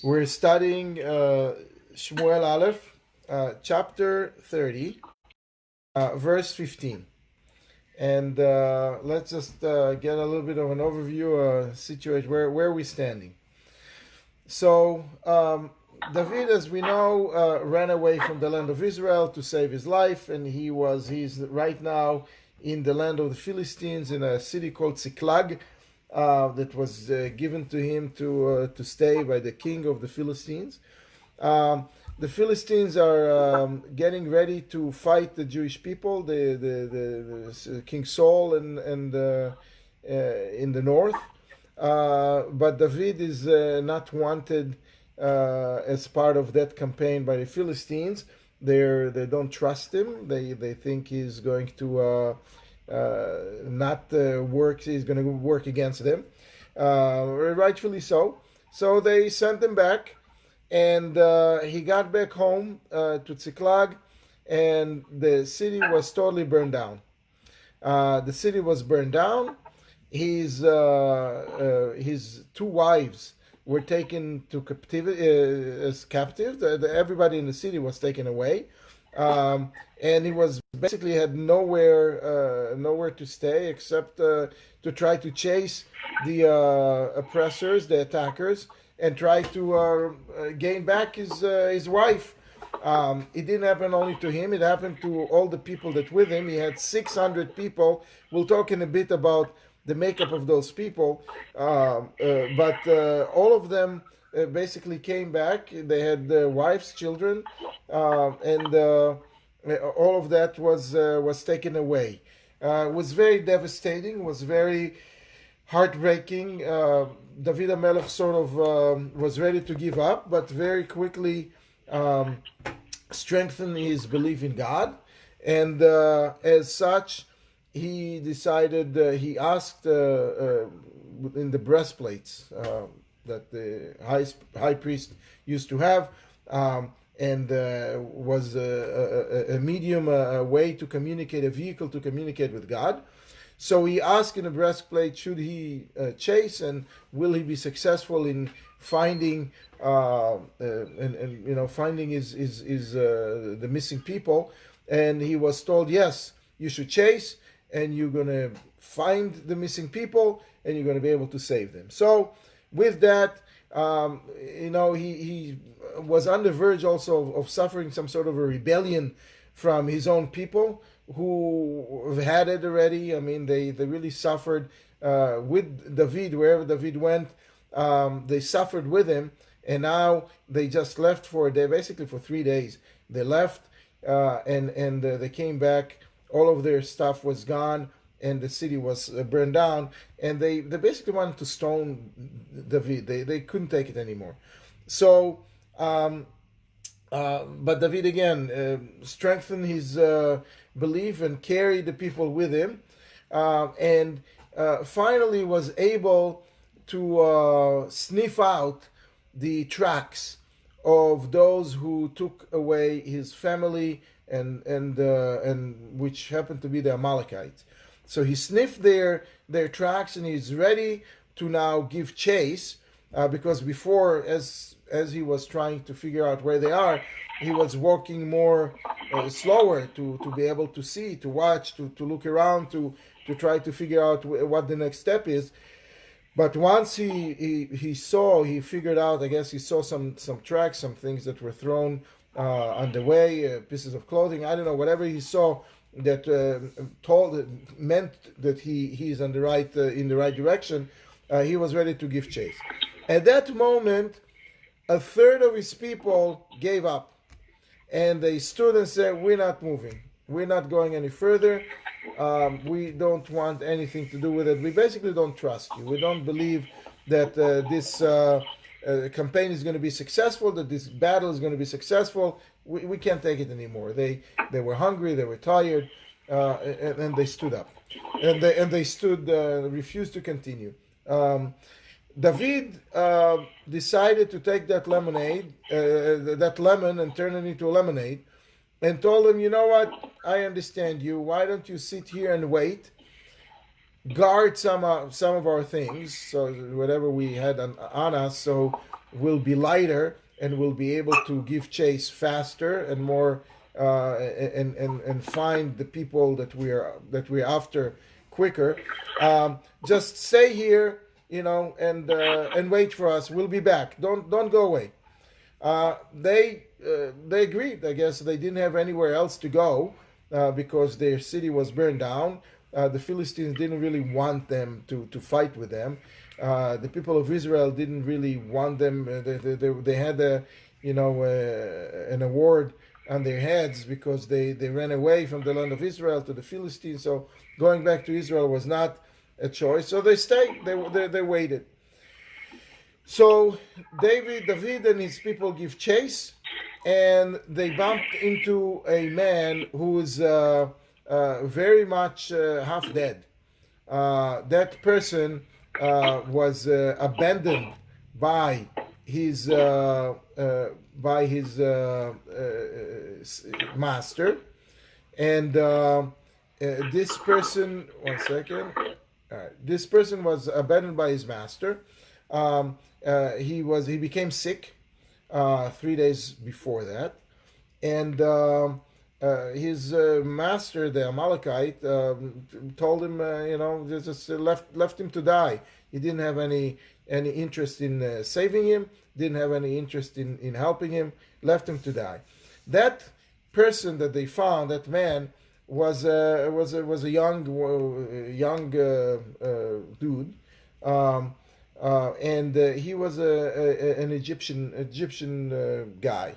We're studying Shmuel I, chapter 30, verse 15. And let's just get a little bit of an overview, situate where we're standing. So, David, as we know, ran away from the land of Israel to save his life, and he's right now in the land of the Philistines in a city called Ziklag, that was given to him to stay by the king of the Philistines. The Philistines are getting ready to fight the Jewish people, the King Saul and in the north. But David is not wanted as part of that campaign by the Philistines. They don't trust him. They think he's going to not work. He's going to work against them, rightfully so. So they sent him back, and he got back home to Ziklag, and the city was totally burned down. The city was burned down. His two wives were taken to captivity as captives. Everybody in the city was taken away, and he was basically had nowhere to stay except to try to chase the oppressors, the attackers, and try to gain back his wife. It didn't happen only to him; it happened to all the people that with him. He had 600 people. We'll talk in a bit about the makeup of those people, but all of them basically came back. They had wives, children, and all of that was taken away. It was very devastating. Was very heartbreaking. David Amalek sort of was ready to give up, but very quickly strengthened his belief in God, and as such, he decided. He asked in the breastplates that the high priest used to have. And was a medium, a way to communicate, a vehicle to communicate with God. So he asked in the breastplate, should he chase, and will he be successful in finding finding his the missing people? And he was told, yes, you should chase, and you're going to find the missing people, and you're going to be able to save them. So with that, he was on the verge also of suffering some sort of a rebellion from his own people who had it already. I mean, they really suffered with David. Wherever David went, they suffered with him, and now they just left basically for 3 days. They left, and they came back. All of their stuff was gone, and the city was burned down, and they basically wanted to stone David. They couldn't take it anymore. So, but David again strengthened his belief and carried the people with him, and finally was able to sniff out the tracks of those who took away his family, and which happened to be the Amalekites. So he sniffed their tracks, and he's ready to now give chase, because before, as he was trying to figure out where they are, he was walking more slower to be able to see, to watch, to look around, to try to figure out what the next step is. But once he figured out, I guess he saw some tracks, some things that were thrown on the way, pieces of clothing, I don't know, whatever he saw that meant that he's on the right in the right direction. He was ready to give chase. At that moment, a third of his people gave up, and they stood and said, "We're not moving. We're not going any further. We don't want anything to do with it. We basically don't trust you. We don't believe that this campaign is going to be successful, that this battle is going to be successful. We can't take it anymore." They were hungry, they were tired, and they stood up, and they stood, refused to continue. David decided to take that lemon, and turn it into a lemonade, and told him, "You know what? I understand you. Why don't you sit here and wait? Guard some of our things, so whatever we had on us, so will be lighter and will be able to give chase faster and more and find the people that we're after quicker. Just stay here, and wait for us. We'll be back. Don't go away. They agreed. I guess they didn't have anywhere else to go because their city was burned down. The Philistines didn't really want them to fight with them. The people of Israel didn't really want them. They had an award on their heads because they ran away from the land of Israel to the Philistines. So going back to Israel was not a choice. So they stayed. They waited. So David and his people give chase, and they bumped into a man who is very much half dead. That person was abandoned by his master, and this person. One second. All right. This person was abandoned by his master. He became sick 3 days before that, and his master, the Amalekite, told him, just left him to die. He didn't have any interest in saving him. Didn't have any interest in helping him. Left him to die. That person that they found, that man, was a young dude. And he was an Egyptian guy,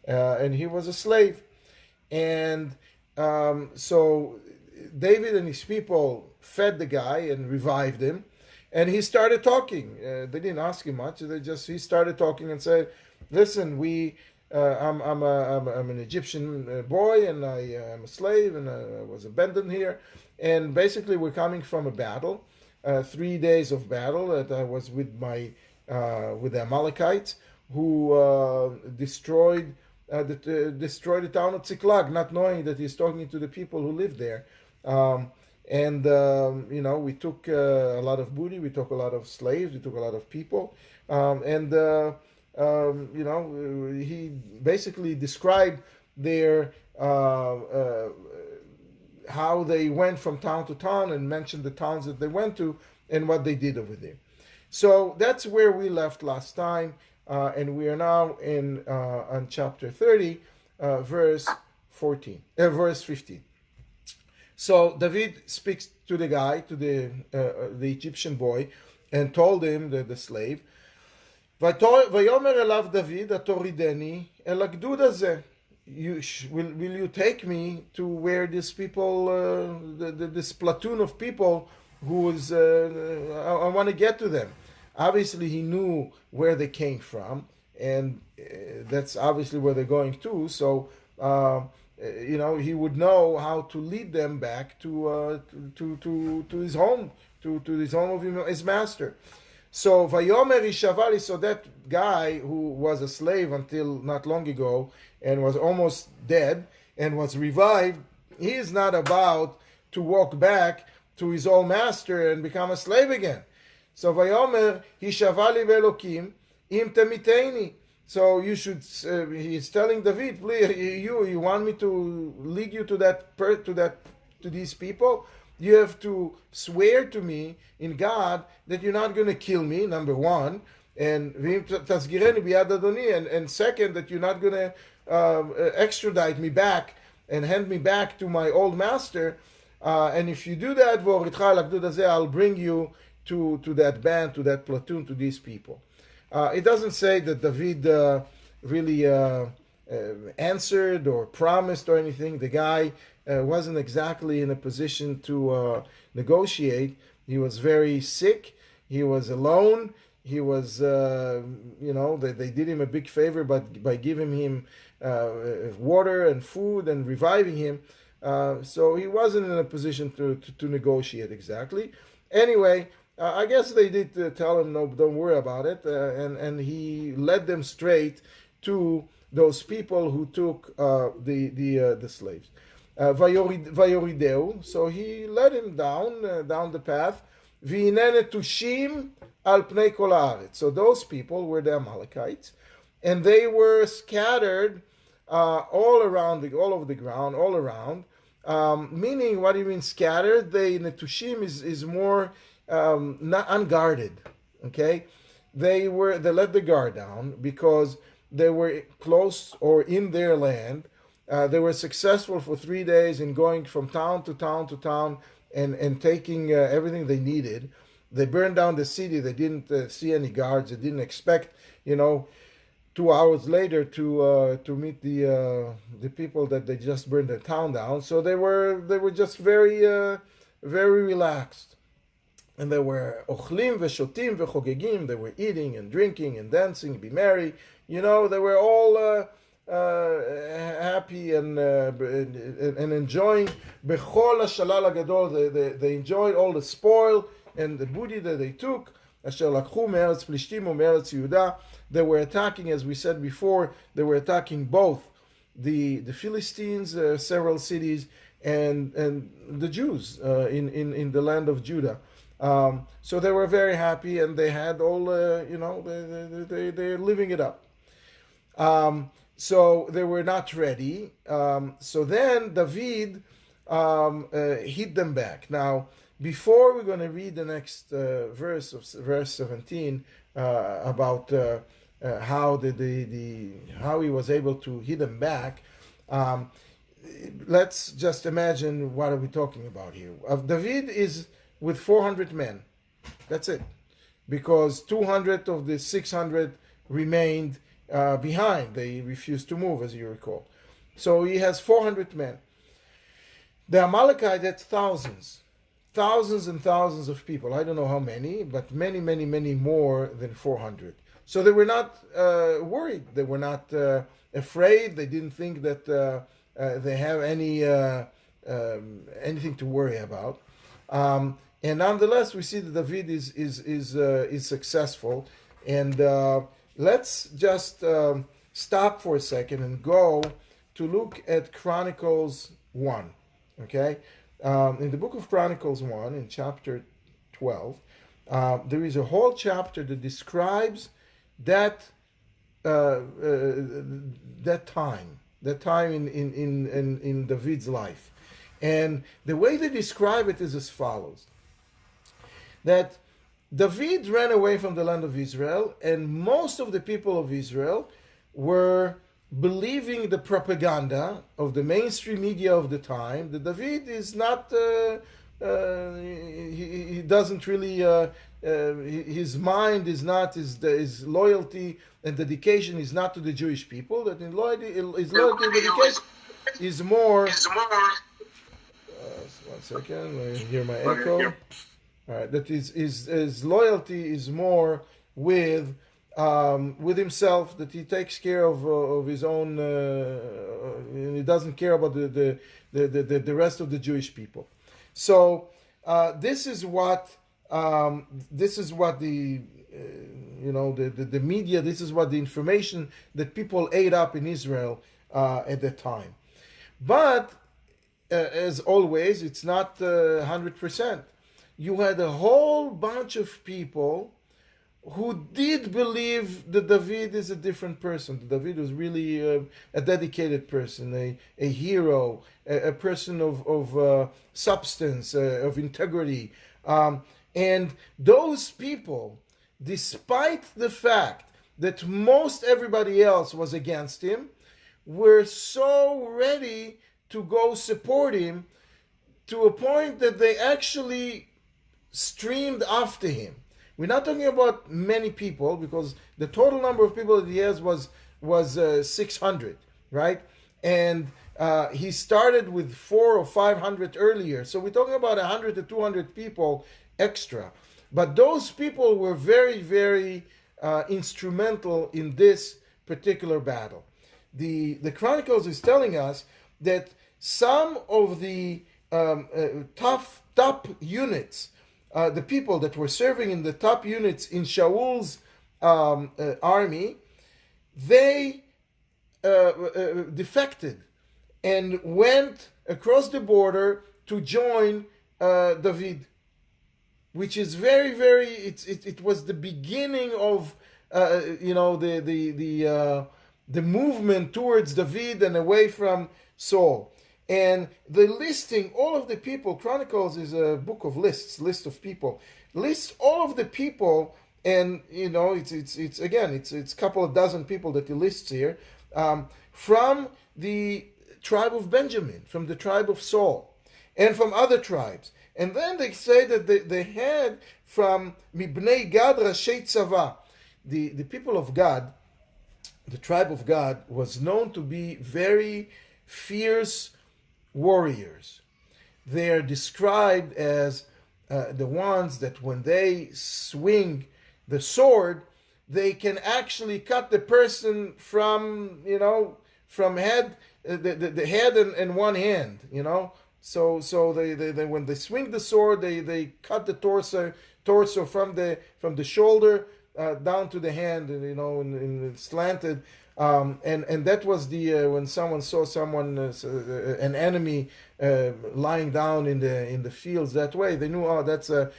and he was a slave. And so David and his people fed the guy and revived him, and he started talking. They didn't ask him much. He started talking and said, "Listen, I'm an Egyptian boy, and I am a slave, and I was abandoned here. And basically, we're coming from a battle." 3 days of battle that I was with the Amalekites, who destroyed the town of Ziklag, not knowing that he's talking to the people who lived there. We took a lot of booty, we took a lot of slaves, we took a lot of people, he basically described their how they went from town to town and mentioned the towns that they went to and what they did over there. So that's where we left last time, and we are now on chapter 30, verse 15. So David speaks to the guy, to the Egyptian boy, and told him, the slave, ויאמר אליו דוד, התורידני אל הגדוד הזה. Will you take me to where these people, this platoon of people who is, I want to get to them. Obviously, he knew where they came from, and that's obviously where they're going to. So, he would know how to lead them back to his home, to his home of his master. So Vayomer Ishavali, so that guy who was a slave until not long ago and was almost dead and was revived, he is not about to walk back to his old master and become a slave again. So Vayomer Ishavali Velokim im temiteni. So you should. He's telling David, please, you want me to lead you to these people? You have to swear to me in God that you're not going to kill me, number one, and second, that you're not going to extradite me back and hand me back to my old master. And if you do that, I'll bring you to that band, to that platoon, to these people. It doesn't say that David really answered or promised or anything. The guy wasn't exactly in a position to negotiate. He was very sick. He was alone. He was, they did him a big favor by giving him water and food and reviving him. So he wasn't in a position to negotiate exactly. Anyway, I guess they did tell him, no, don't worry about it. And he led them straight to those people who took the slaves. Vayorideu, so he led him down the path. והנה נטושים על פני כל הארץ. So those people were the Amalekites, and they were scattered all over the ground, all around. Meaning, what do you mean scattered? They netushim is more not unguarded. Okay, they let the guard down because they were close or in their land. They were successful for 3 days in going from town to town to town and taking everything they needed. They burned down the city. They didn't see any guards. They didn't expect, 2 hours later to meet the people that they just burned the town down. So they were just very very relaxed, and they were ochlim veshotim vechogegim. They were eating and drinking and dancing, be merry. They were all happy and enjoying bechol hashalal hagadol. They enjoyed all the spoil and the booty that they took. Asher lakhu me'eretz Plishtim u'me'eretz Yehuda. They were attacking, as we said before, they were attacking both the Philistines, several cities, and the Jews in the land of Judah. So they were very happy, and they had all, they're living it up. So they were not ready. So then David hit them back. Now, before we're going to read the next verse 17 about how how he was able to hit them back, let's just imagine what are we talking about here. David is with 400 men. That's it, because 200 of the 600 remained behind. They refused to move, as you recall. So he has 400 men. The Amalekite had thousands and thousands of people. I don't know how many, but many, many, many more than 400. So they were not worried. They were not afraid. They didn't think that they have anything to worry about. And nonetheless, we see that David is successful. And let's just stop for a second and go to look at Chronicles 1. Okay. In the book of Chronicles 1, in chapter 12, there is a whole chapter that describes that time in David's life. And the way they describe it is as follows: that David ran away from the land of Israel, and most of the people of Israel were believing the propaganda of the mainstream media of the time that David is not, he doesn't really, his mind is not, his loyalty and dedication is not to the Jewish people, that his loyalty and dedication is more, one second, I hear my echo. All right, that his loyalty is more with himself, that he takes care of his own, and he doesn't care about the rest of the Jewish people. So this is what the media, this is what the information that people ate up in Israel at that time. But as always, it's not 100%. You had a whole bunch of people who did believe that David is a different person. That David was really a dedicated person, a hero, a person of substance, of integrity. And those people, despite the fact that most everybody else was against him, were so ready to go support him to a point that they actually streamed after him. We're not talking about many people, because the total number of people that he has was 600, right? And he started with 400 or 500 earlier. So we're talking about 100 to 200 people extra. But those people were very, very instrumental in this particular battle. The Chronicles is telling us that some of the top units, the people that were serving in the top units in Shaul's army, they defected and went across the border to join David. which is very, very. It was the beginning of the movement towards David and away from Saul. And the listing all of the people. Chronicles is a book of lists, list of people, lists all of the people. And it's a couple of dozen people that he lists here, from the tribe of Benjamin, from the tribe of Saul, and from other tribes. And then they say that they had from Mibnei Gad Rashei Tzava. The people of God, the tribe of God, was known to be very fierce warriors. They are described as the ones that when they swing the sword, they can actually cut the person from head, the head and one hand, So they when they swing the sword, they cut the torso from the shoulder down to the hand, and slanted. And that was the when someone saw someone, an enemy, lying down in the fields that way, they knew, that's the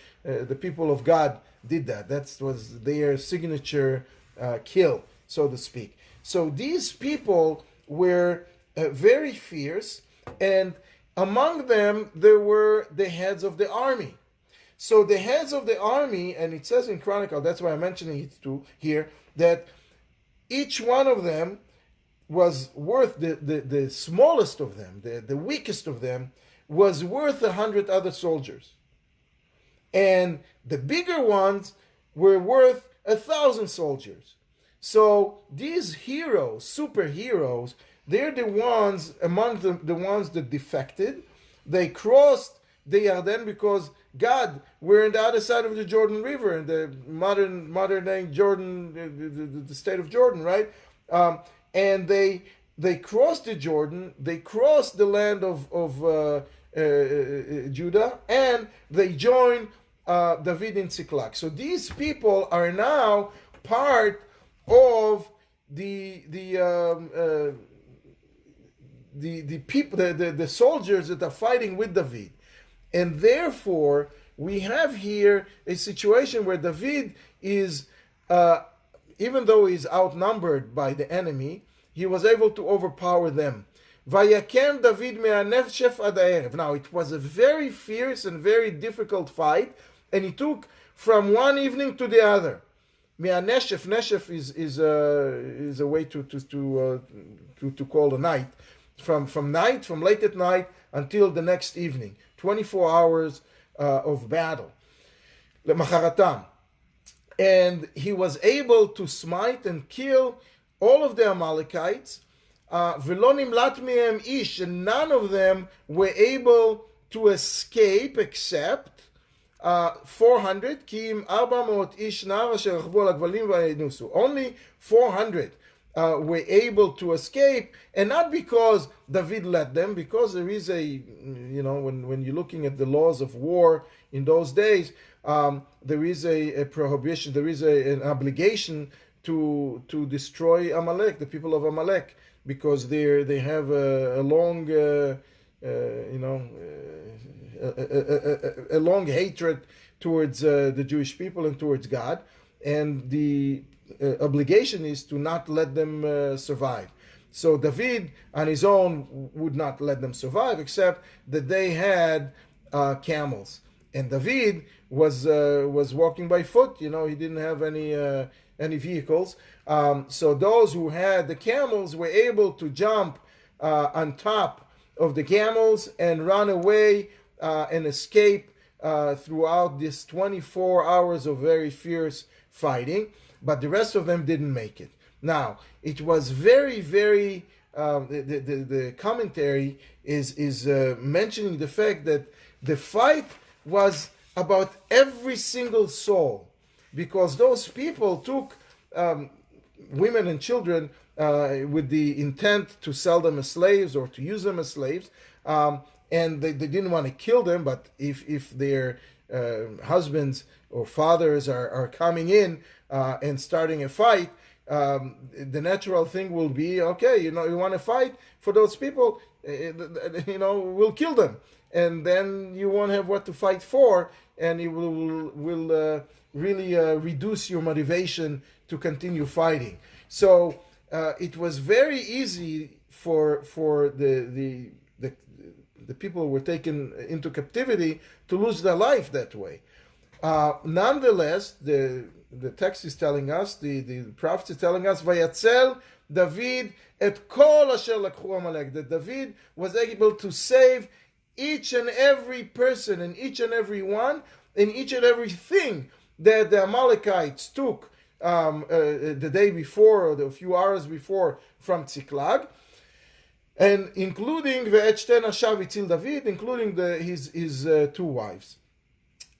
people of God did that. That was their signature kill, so to speak. So these people were very fierce, and among them there were the heads of the army. So the heads of the army, and it says in Chronicle, that's why I'm mentioning it too here, that each one of them was worth, the smallest of them, the weakest of them, was worth 100 other soldiers. And the bigger ones were worth 1,000 soldiers. So these heroes, superheroes, they're the ones among the ones that defected. They crossed the Yarden because God were on the other side of the Jordan River, in the modern day Jordan, the state of Jordan, right? And they crossed the Jordan. They crossed the land of Judah, and they joined David in Ziklag. So these people are now part of the people, the soldiers that are fighting with David. And therefore, we have here a situation where David is, even though he's outnumbered by the enemy, he was able to overpower them. Vayakem David me'anefshef ad ha'erev. Now, it was a very fierce and very difficult fight, and it took from one evening to the other. Me'aneshef, neshef is a way to call the night. From late at night until the next evening. 24 hours of battle. Lemacharatam. And he was able to smite and kill all of the Amalekites. Velo nimlat mehem ish, and none of them were able to escape except 400. Ki im 400 ish nar asher rachbu al hagvalim v'yinusu. Only 400 were able to escape, and not because David let them, because there is when you're looking at the laws of war in those days, there is a prohibition, there is an obligation to destroy Amalek, the people of Amalek, because they have a long a long hatred towards the Jewish people and towards God, and the obligation is to not let them survive. So David on his own would not let them survive, except that they had camels, and David was walking by foot. He didn't have any vehicles. So those who had the camels were able to jump on top of the camels and run away and escape throughout this 24 hours of very fierce fighting. But the rest of them didn't make it. Now, it was very, very, the commentary is mentioning the fact that the fight was about every single soul, because those people took women and children with the intent to sell them as slaves or to use them as slaves, and they didn't want to kill them, but if their husbands or fathers are coming in and starting a fight, the natural thing will be, okay, you want to fight for those people, we'll kill them, and then you won't have what to fight for, and it will really reduce your motivation to continue fighting. So it was very easy for the people who were taken into captivity to lose their life that way. Nonetheless, the text is telling us, the prophet is telling us, Vayatzel David et kol asher lakhu Amalek, that David was able to save each and every person and each and every one and each and everything that the Amalekites took the day before or a few hours before from Tziklag, and including Ve'et Ashav Itzil David, including his two wives.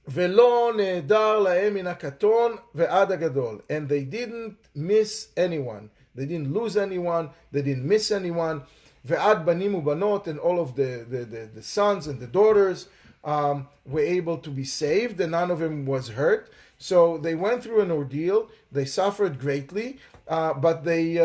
Velo nehedar lahem min hakaton ve'ad hagadol, and they didn't miss anyone. They didn't lose anyone. They didn't miss anyone. Ve'ad banim ubanot, and all of the sons and the daughters were able to be saved, and none of them was hurt. So they went through an ordeal. They suffered greatly, but they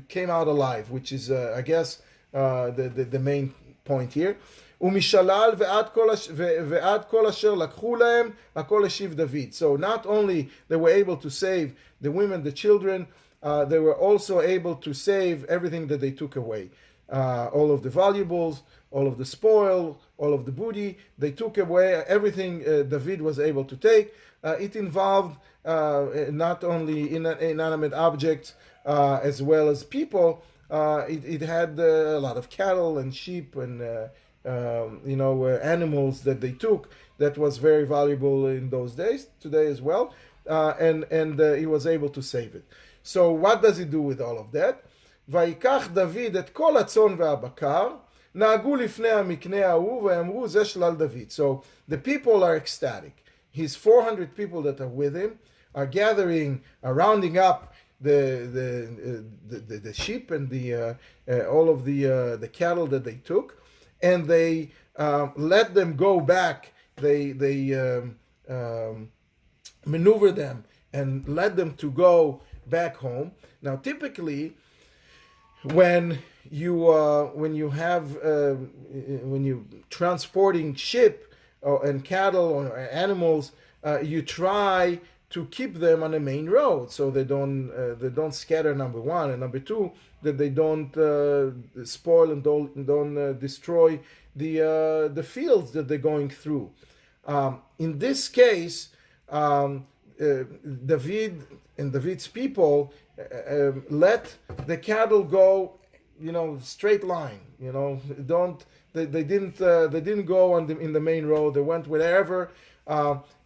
came out alive, which is, I guess, the main point here. ומשלל ועד כל אשר לקחו להם, הכל השיב דוד. So not only they were able to save the women, the children, they were also able to save everything that they took away. All of the valuables, all of the spoil, all of the booty, they took away everything David was able to take. It involved not only inanimate objects as well as people. It had a lot of cattle and sheep and animals that they took that was very valuable in those days, today as well, and he was able to save it. So what does he do with all of that? ויקח דוד את כל הצאן והבקר, נהגו לפני המקנה ההוא ואמרו זה שלל דוד. So the people are ecstatic. His 400 people that are with him are gathering, are rounding up the sheep and all of the cattle that they took, and they let them go back. They maneuver them and let them to go back home. Now, typically, when you transporting sheep and cattle or animals, you try to keep them on the main road so they don't scatter, number one, and number two, that they don't spoil and don't destroy the fields that they're going through. In this case, David and David's people let the cattle go, straight line. They didn't go in the main road. They went wherever,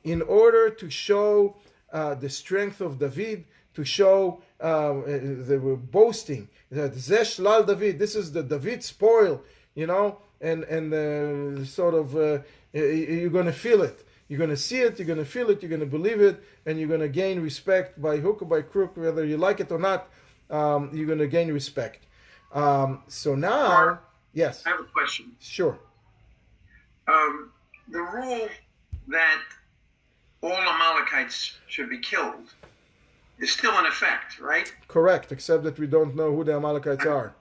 in order to show the strength of David, to show they were boasting that Zesh Lal David, this is the David spoil, and sort of you're going to feel it. You're going to see it, you're going to feel it, you're going to believe it, and you're going to gain respect by hook or by crook, whether you like it or not. You're going to gain respect. So now, yes. I have a question. Sure. The rule that all Amalekites should be killed is still in effect, right? Correct, except that we don't know who the Amalekites are.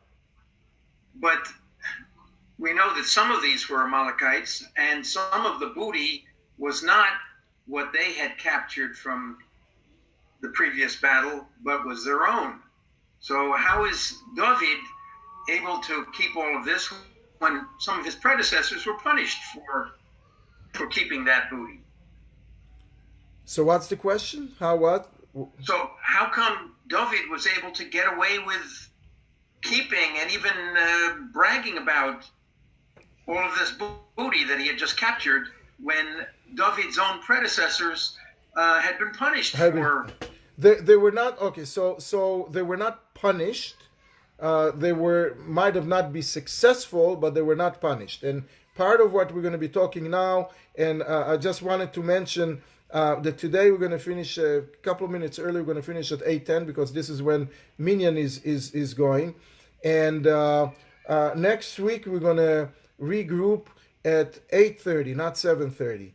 But we know that some of these were Amalekites, and some of the booty was not what they had captured from the previous battle, but was their own. So how is David able to keep all of this when some of his predecessors were punished for keeping that booty? So what's the question? So how come David was able to get away with keeping and even bragging about all of this booty that he had just captured when David's own predecessors had been punished for? They were not, okay, so they were not punished. They might have not been successful, but they were not punished. And part of what we're going to be talking now, and I just wanted to mention that today we're going to finish a couple of minutes early. We're going to finish at 8:10 because this is when Minyan is going. And next week we're going to regroup at 8:30, not 7:30.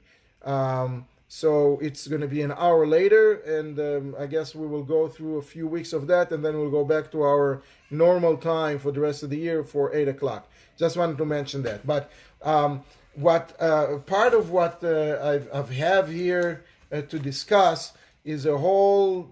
So it's going to be an hour later, and I guess we will go through a few weeks of that, and then we'll go back to our normal time for the rest of the year for 8 o'clock. Just wanted to mention that. But what part of what I have here to discuss is a whole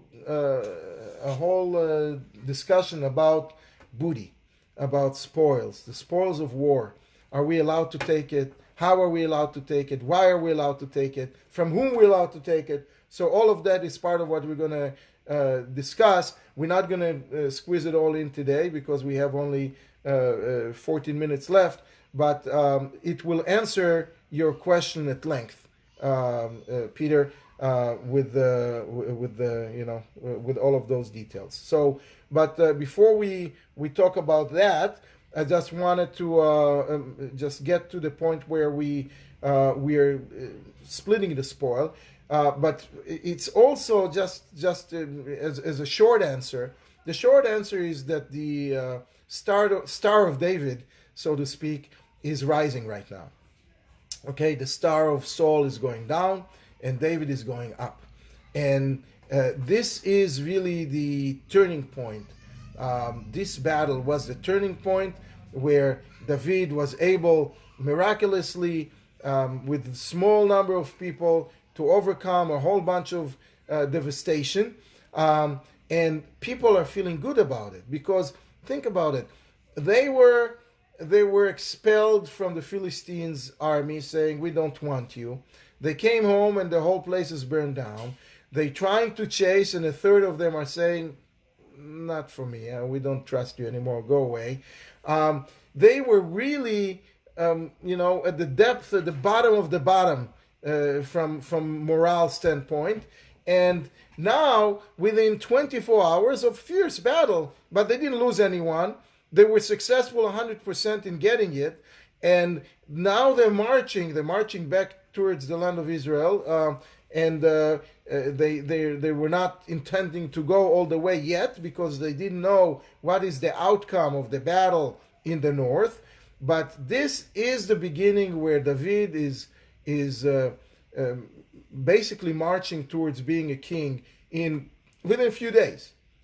discussion about booty, about spoils, the spoils of war. Are we allowed to take it? How are we allowed to take it? Why are we allowed to take it? From whom we're allowed to take it? So all of that is part of what we're going to discuss. We're not going to squeeze it all in today because we have only 14 minutes left, but it will answer your question at length, Peter, with all of those details. So, but before we talk about that, I just wanted to just get to the point where we are splitting the spoil, but it's also just as a short answer. The short answer is that the star of David, so to speak, is rising right now. Okay, the star of Saul is going down, and David is going up, and this is really the turning point. This battle was the turning point where David was able miraculously, with a small number of people, to overcome a whole bunch of devastation. And people are feeling good about it because, think about it, they were expelled from the Philistines' army, saying, "We don't want you." They came home and the whole place is burned down. They trying to chase, and a third of them are saying, "Not for me. We don't trust you anymore. Go away." They were really, at the depth, at the bottom of the bottom, from morale standpoint. And now, within 24 hours of fierce battle, but they didn't lose anyone. They were successful 100% in getting it. And now they're marching back towards the land of Israel. They were not intending to go all the way yet because they didn't know what is the outcome of the battle in the north. But this is the beginning where David is basically marching towards being a king within a few days.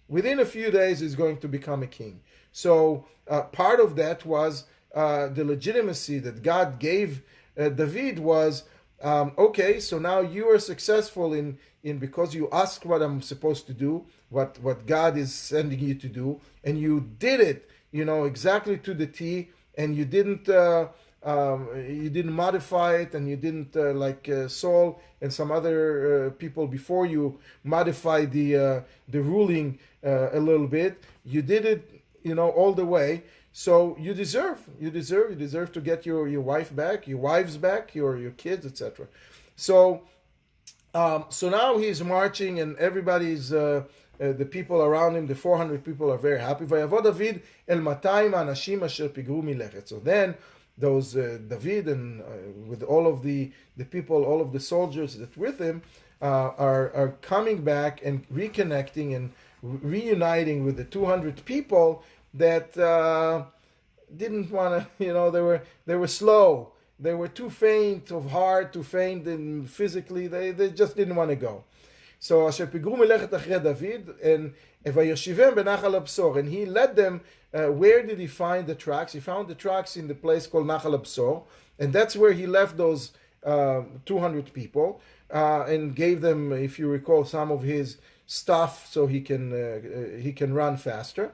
Within a few days, he's going to become a king. So part of that was the legitimacy that God gave David was, okay, so now you are successful in because you asked what I'm supposed to do, what God is sending you to do, and you did it, exactly to the T, and you didn't modify it, and you didn't like Saul and some other people before you modify the ruling a little bit. You did it, all the way. So you deserve to get your wife back, your wives back, your kids, etc. So now he's marching, and everybody's the people around him, the 400 people, are very happy. ויבוא דוד אל 200 האנשים אשר פיגרו מלכת. So then those David and with all of the people, all of the soldiers that with him are coming back and reconnecting and reuniting with the 200 people that didn't want to, they were slow. They were too faint of heart, too faint and physically. They just didn't want to go. So אשר פיגרו מלכת אחרי דוד, and וישיבם בנחל הבשור, and he led them. Where did he find the tracks? He found the tracks in the place called Nachal Absor, and that's where he left those 200 people and gave them, if you recall, some of his stuff so he can run faster.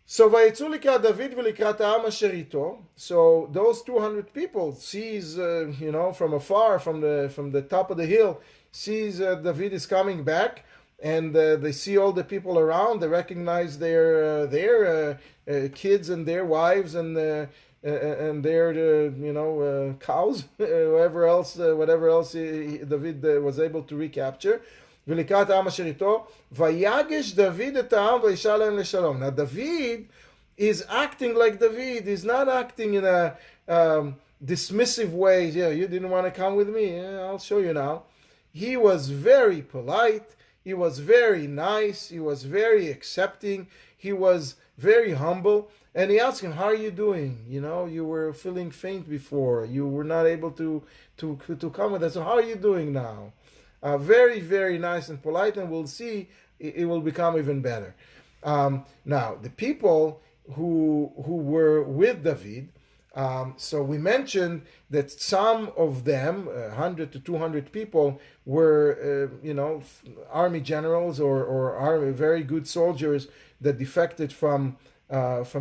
So ויצאו לקראת דוד ולקראת העם אשר איתו. So those 200 people sees, from afar, from the top of the hill, sees David is coming back, and they see all the people around. They recognize their kids and their wives and their cows, whatever else David was able to recapture. ולקראת העם אשר איתו, ויגש דוד את העם וישאל להם לשלום. Now David is acting like David. He's not acting in a dismissive way. Yeah, you didn't want to come with me. Yeah, I'll show you now. He was very polite. He was very nice. He was very accepting. He was very humble. And he asked him, "How are you doing? You were feeling faint before. You were not able to come with us. So how are you doing now?" Very, very nice and polite, and we'll see it will become even better. Now, the people who were with David, so we mentioned that some of them, 100 to 200 people, were, army generals or army, very good soldiers that defected from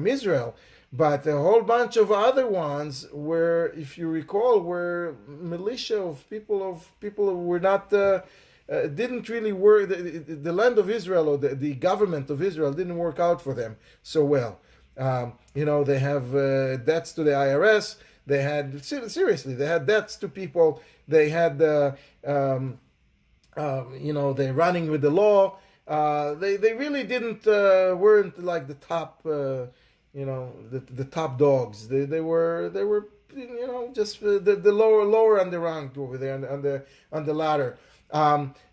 Israel. But a whole bunch of other ones were, if you recall, were militia of people who were not, didn't really work. The land of Israel or the government of Israel didn't work out for them so well. They have debts to the IRS. They had seriously, they had debts to people. They had, they're running with the law. They really weren't like the top. The top dogs. They were just the lower on the rank over there on the ladder.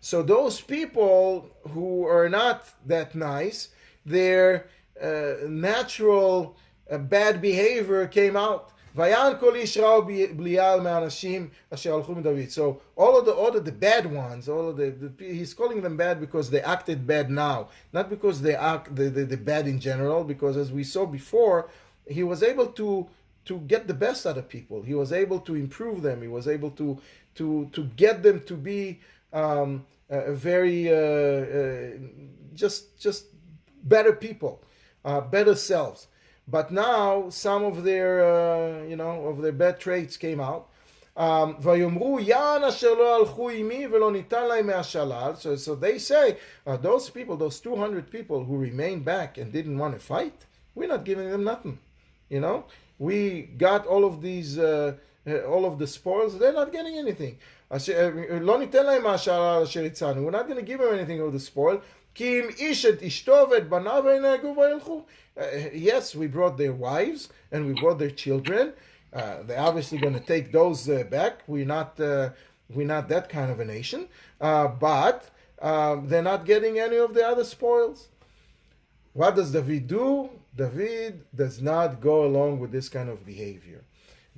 So those people who are not that nice, their natural bad behavior came out. So all of the bad ones, he's calling them bad because they acted bad now, not because they act the bad in general, because as we saw before, he was able to get the best out of people. He was able to improve them. He was able to get them to be very just better people, better selves. But now some of their of their bad traits came out. So they say, those people, those 200 people who remained back and didn't want to fight, we're not giving them nothing. We got all of these, all of the spoils. They're not getting anything. We're not going to give them anything of the spoil. Yes, we brought their wives and we brought their children. They're obviously going to take those back. We're not that kind of a nation, but they're not getting any of the other spoils. What does David do? David does not go along with this kind of behavior.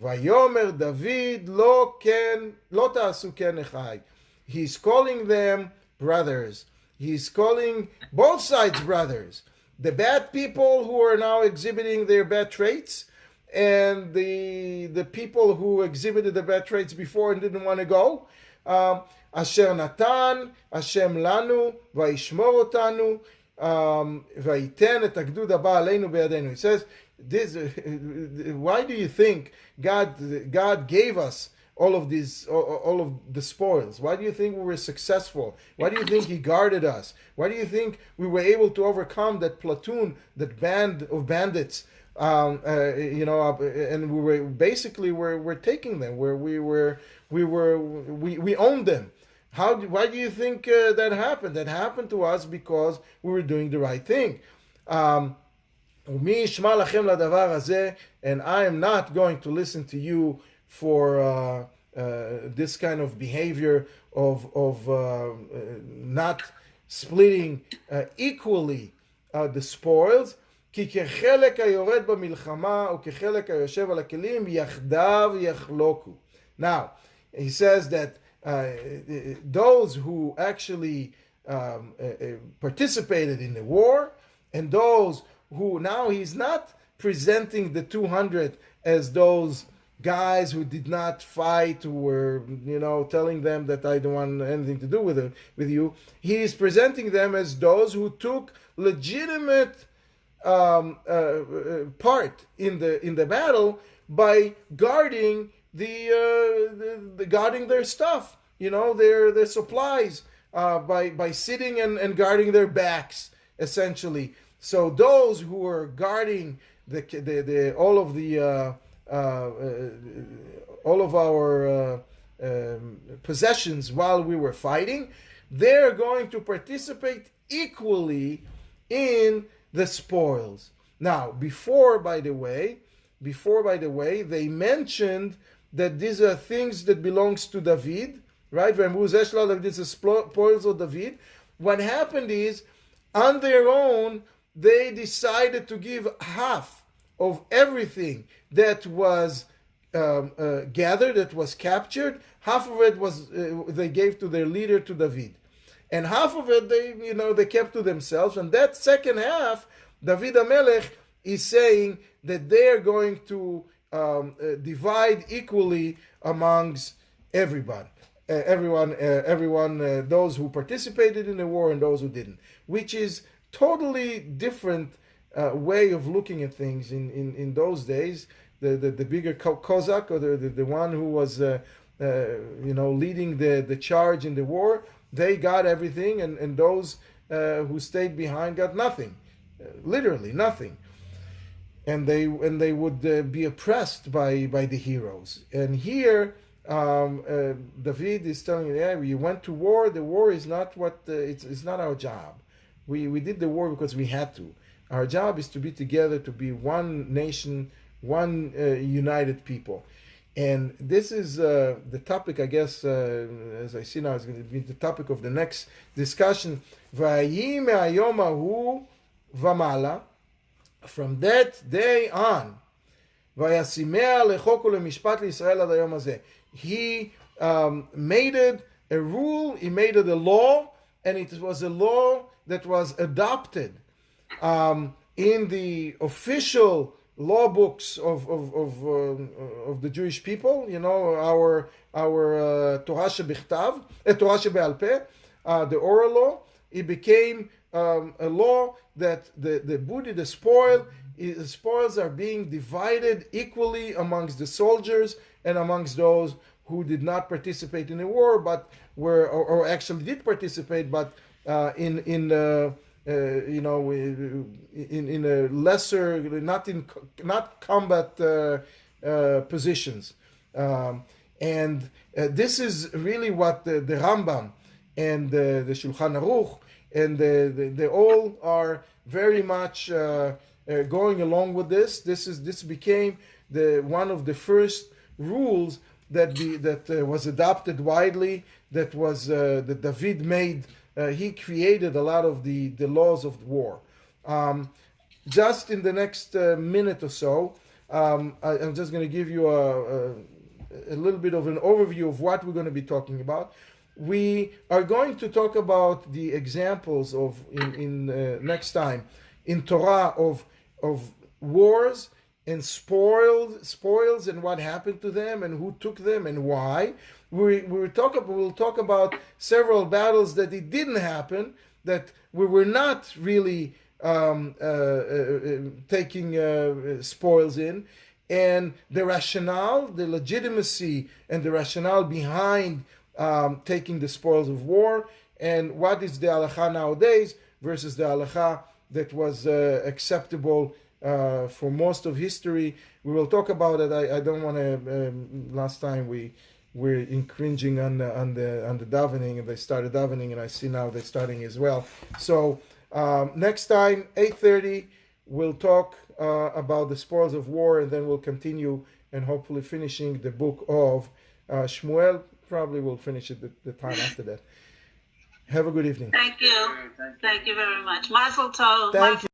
Vayomer David lo ta'asu ken echai. He's calling them brothers. He's calling both sides brothers. The bad people who are now exhibiting their bad traits, and the people who exhibited the bad traits before and didn't want to go. Asher natan Hashem lanu vayishmor otanu vayiten et hagdud haba aleinu beyadenu. He says, why do you think God gave us all of the spoils? Why do you think we were successful? Why do you think he guarded us? Why do you think we were able to overcome that platoon, that band of bandits? And we were basically we're taking them where we owned them. Why do you think that happened? That happened to us because we were doing the right thing. And I am not going to listen to you for this kind of behavior of not splitting equally the spoils. כי כחלק היורד במלחמה וכחלק היושב על הכלים יחדיו יחלוקו. Now, he says that those who actually participated in the war, and those who now he's not presenting the 200 as those guys who did not fight, who were, telling them that I don't want anything to do with you. He is presenting them as those who took legitimate part in the battle by guarding guarding their stuff, their supplies, by sitting and guarding their backs, essentially. So those who are guarding all of our possessions while we were fighting, they're going to participate equally in the spoils. Now, before, by the way, they mentioned that these are things that belongs to David, right? This is spoils of David. what happened is, on their own, they decided to give half of everything that was gathered, that was captured. Half of it was they gave to their leader, to David, and half of it they kept to themselves. And that second half, David Amalek is saying that they are going to divide equally amongst everyone, those who participated in the war and those who didn't, which is totally different way of looking at things in those days. The bigger Cossack, or the one who was leading the charge in the war, they got everything, and those who stayed behind got nothing, literally nothing. And they would be oppressed by the heroes. And here David is telling you, yeah, you went to war. The war is not it's not our job. We did the war because we had to. Our job is to be together, to be one nation, one united people. And this is the topic, I guess, as I see now, is going to be the topic of the next discussion. Vayhi me'ayom hahu v'mala. From that day on, Vayasimea lechok ulemishpat liYisrael ad hayom hazeh. He made it a rule, he made it a law, and it was a law that was adopted in the official law books of the Jewish people. Our Torah shebichtav, Torah shebe'al peh, the oral law. It became a law that the booty, the spoils are being divided equally amongst the soldiers and amongst those who did not participate in the war, but were or actually did participate, but in a lesser, not combat positions. And this is really what the Rambam and the Shulchan Aruch and they all are very much going along with this. This became one of the first rules that was adopted widely. That David made. He created a lot of the laws of war. Just in the next minute or so, I'm just going to give you a little bit of an overview of what we're going to be talking about. We are going to talk about the examples of in next time in Torah of wars and spoils and what happened to them and who took them and why. We'll talk about several battles that it didn't happen, that we were not really taking spoils in, and the rationale, the legitimacy and the rationale behind taking the spoils of war, and what is the halacha nowadays versus the halacha that was acceptable for most of history. We will talk about it. I don't want to. Last time we're infringing on the davening, and they started davening, and I see now they're starting as well. So next time, 8:30, we'll talk about the spoils of war, and then we'll continue and hopefully finishing the book of Shmuel. Probably we'll finish it the time after that. Have a good evening. Thank you. Thank you very much. Mazel tov. Thank you.